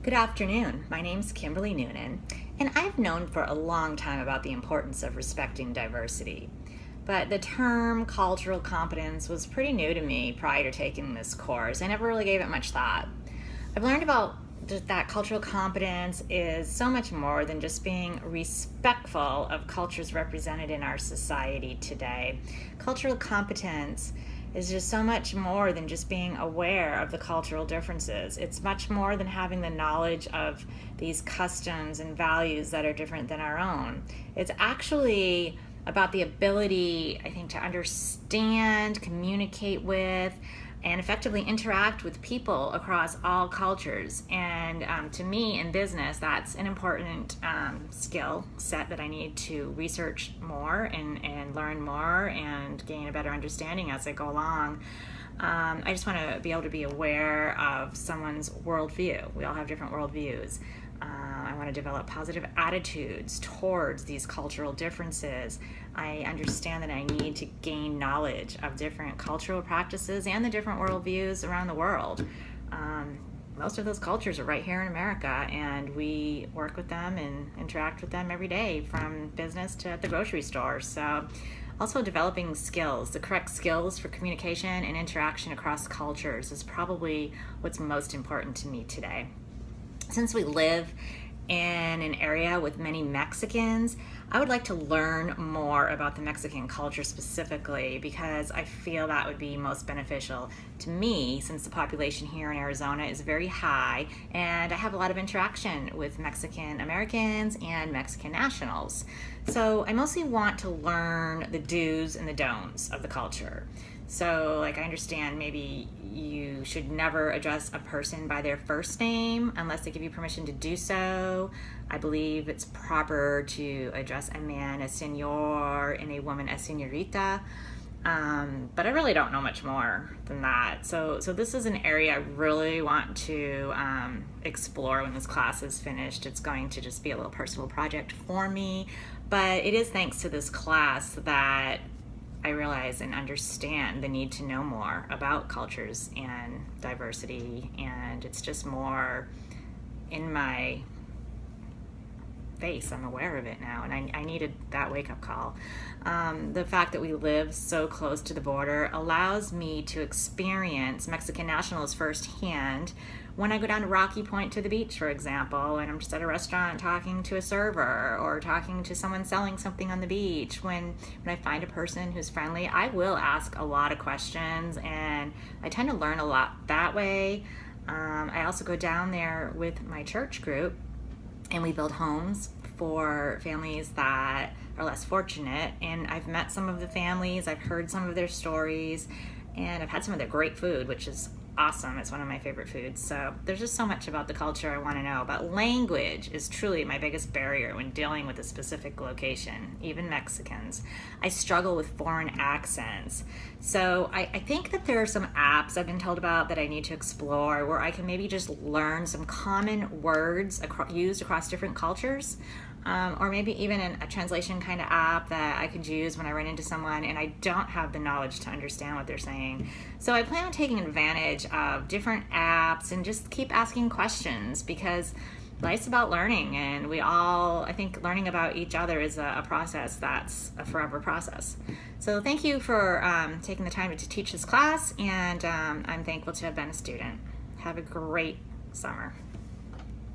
Good afternoon. My name's Kimberly Noonan, and I've known for a long time about the importance of respecting diversity. But the term cultural competence was pretty new to me prior to taking this course. I never really gave it much thought. I've learned about that cultural competence is so much more than just being respectful of cultures represented in our society today. Cultural competence is just so much more than just being aware of the cultural differences. It's much more than having the knowledge of these customs and values that are different than our own. It's actually about the ability, I think, to understand, communicate with, and effectively interact with people across all cultures. And to me, in business, that's an important skill set that I need to research more and learn more and gain a better understanding as I go along. I just want to be able to be aware of someone's worldview. We all have different worldviews. I want to develop positive attitudes towards these cultural differences. I understand that I need to gain knowledge of different cultural practices and the different worldviews around the world. Most of those cultures are right here in America, and we work with them and interact with them every day, from business to at the grocery store. So also developing skills, the correct skills for communication and interaction across cultures is probably what's most important to me today. Since we live in an area with many Mexicans, I would like to learn more about the Mexican culture specifically, because I feel that would be most beneficial to me, since the population here in Arizona is very high and I have a lot of interaction with Mexican Americans and Mexican nationals. So I mostly want to learn the do's and the don'ts of the culture. So, I understand maybe you should never address a person by their first name unless they give you permission to do so. I believe it's proper to address a man as señor and a woman as señorita. But I really don't know much more than that. So this is an area I really want to explore when this class is finished. It's going to just be a little personal project for me. But it is thanks to this class that I realize and understand the need to know more about cultures and diversity, and it's just more in my face. I'm aware of it now, and I needed that wake-up call. The fact that we live so close to the border allows me to experience Mexican nationals firsthand when I go down to Rocky Point to the beach, for example, and I'm just at a restaurant talking to a server or talking to someone selling something on the beach. When I find a person who's friendly, I will ask a lot of questions, and I tend to learn a lot that way. I also go down there with my church group, and we build homes for families that are less fortunate. And I've met some of the families, I've heard some of their stories, and I've had some of their great food, which is awesome. It's one of my favorite foods. So there's just so much about the culture I want to know. But language is truly my biggest barrier when dealing with a specific location, even Mexicans. I struggle with foreign accents. So I think that there are some apps I've been told about that I need to explore, where I can maybe just learn some common words used across different cultures. Or maybe even a translation kind of app that I could use when I run into someone and I don't have the knowledge to understand what they're saying. So I plan on taking advantage of different apps and just keep asking questions, because life's about learning, and I think learning about each other is a process that's a forever process. So thank you for taking the time to teach this class, and I'm thankful to have been a student. Have a great summer.